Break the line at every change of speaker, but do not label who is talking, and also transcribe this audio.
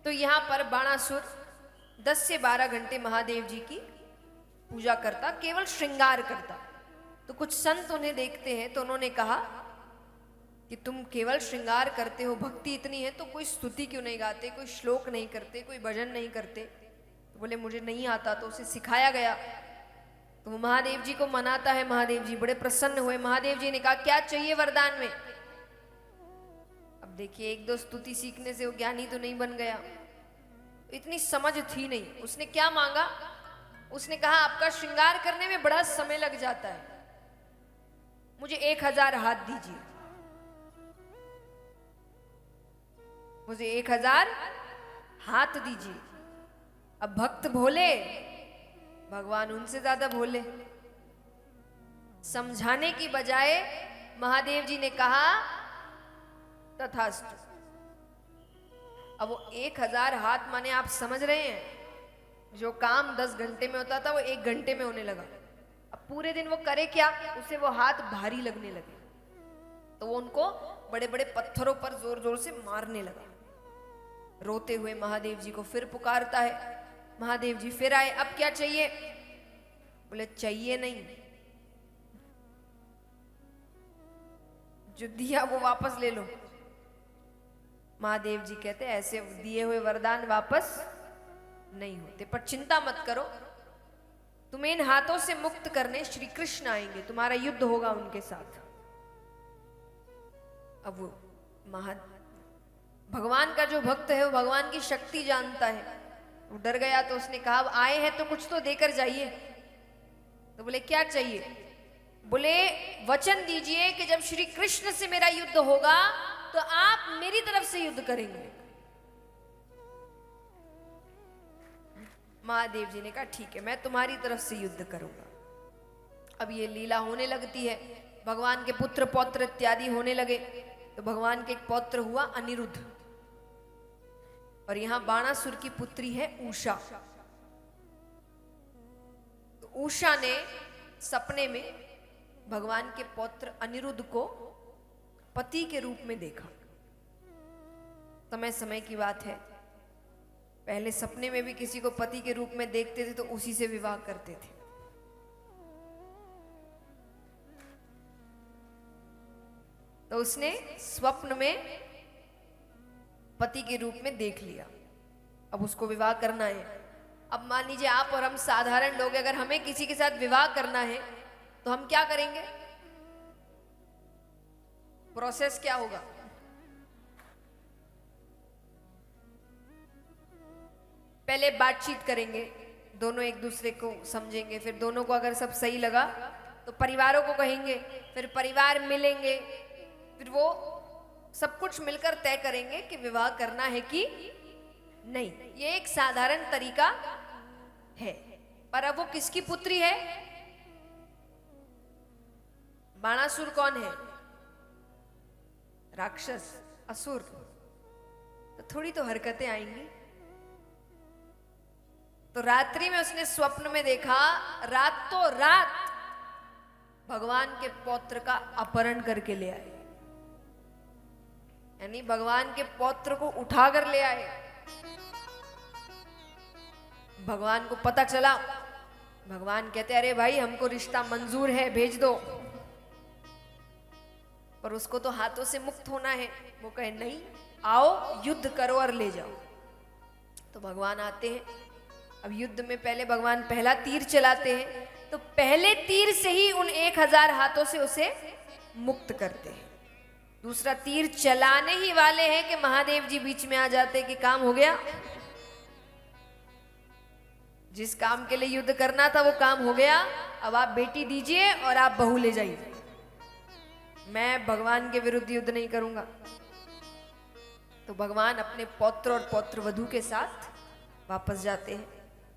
तो यहाँ पर बाणासुर 10 से 12 घंटे महादेव जी की पूजा करता, केवल श्रृंगार करता। तो कुछ संत उन्हें देखते हैं तो उन्होंने कहा कि तुम केवल श्रृंगार करते हो, भक्ति इतनी है तो कोई स्तुति क्यों नहीं गाते, कोई श्लोक नहीं करते, कोई भजन नहीं करते। तो बोले मुझे नहीं आता, तो उसे सिखाया गया। तो वो महादेव जी को मनाता है। महादेव जी बड़े प्रसन्न हुए। महादेव जी ने कहा क्या चाहिए वरदान में। अब देखिए, एक दो स्तुति सीखने से वो ज्ञानी तो नहीं बन गया, इतनी समझ थी नहीं। उसने क्या मांगा, उसने कहा आपका श्रृंगार करने में बड़ा समय लग जाता है, मुझे 1000 हाथ दीजिए, मुझे 1000 हाथ दीजिए। अब भक्त भोले, भगवान उनसे ज्यादा भोले। समझाने की बजाय महादेव जी ने कहा तथास्तु। अब वो 1000 हाथ माने आप समझ रहे हैं, जो काम 10 घंटे में होता था वो 1 घंटे में होने लगा। अब पूरे दिन वो करे क्या, उसे वो हाथ भारी लगने लगे। तो वो उनको बड़े बड़े पत्थरों पर जोर जोर से मारने लगा। रोते हुए महादेव जी को फिर पुकारता है। महादेव जी फिर आए, अब क्या चाहिए। बोले चाहिए नहीं, जो दिया वो वापस ले लो। महादेव जी कहते ऐसे दिए हुए वरदान वापस नहीं होते, पर चिंता मत करो, तुम्हें इन हाथों से मुक्त करने श्री कृष्ण आएंगे, तुम्हारा युद्ध होगा उनके साथ। अब वो भगवान का जो भक्त है वो भगवान की शक्ति जानता है। वो डर गया, तो उसने कहा अब आए हैं तो कुछ तो देकर जाइए। तो बोले क्या चाहिए। बोले वचन दीजिए कि जब श्री कृष्ण से मेरा युद्ध होगा तो आप मेरी तरफ से युद्ध करेंगे। महादेव जी ने कहा ठीक है, मैं तुम्हारी तरफ से युद्ध करूंगा। अब ये लीला होने लगती है, भगवान के पुत्र पौत्र इत्यादि होने लगे। तो भगवान के एक पौत्र हुआ अनिरुद्ध, और यहां बाणासुर की पुत्री है उषा। तो उषा ने सपने में भगवान के पौत्र अनिरुद्ध को पति के रूप में देखा। समय समय की बात है, पहले सपने में भी किसी को पति के रूप में देखते थे तो उसी से विवाह करते थे। तो उसने स्वप्न में पति के रूप में देख लिया, अब उसको विवाह करना है। अब मान लीजिए आप और हम साधारण लोग, अगर हमें किसी के साथ विवाह करना है तो हम क्या करेंगे, प्रोसेस क्या होगा। पहले बातचीत करेंगे, दोनों एक दूसरे को समझेंगे, फिर दोनों को अगर सब सही लगा तो परिवारों को कहेंगे, फिर परिवार मिलेंगे, फिर वो सब कुछ मिलकर तय करेंगे कि विवाह करना है कि नहीं। ये एक साधारण तरीका है। पर अब वो किसकी पुत्री है, बाणासुर कौन है, राक्षस असुर। तो थोड़ी तो हरकतें आएंगी। तो रात्रि में उसने स्वप्न में देखा, रातों रात भगवान के पौत्र का अपहरण करके ले आए, यानी भगवान के पौत्र को उठाकर ले आए। भगवान को पता चला, भगवान कहते अरे भाई हमको रिश्ता मंजूर है, भेज दो। पर उसको तो हाथों से मुक्त होना है। वो कहे नहीं, आओ युद्ध करो और ले जाओ। तो भगवान आते हैं। अब युद्ध में पहले भगवान पहला तीर चलाते हैं, तो पहले तीर से ही उन 1000 हाथों से उसे मुक्त करते हैं। दूसरा तीर चलाने ही वाले हैं कि महादेव जी बीच में आ जाते कि काम हो गया, जिस काम के लिए युद्ध करना था वो काम हो गया, अब आप बेटी दीजिए और आप बहू ले जाइए, मैं भगवान के विरुद्ध युद्ध नहीं करूंगा। तो भगवान अपने पौत्र और पौत्र वधू के साथ वापस जाते हैं।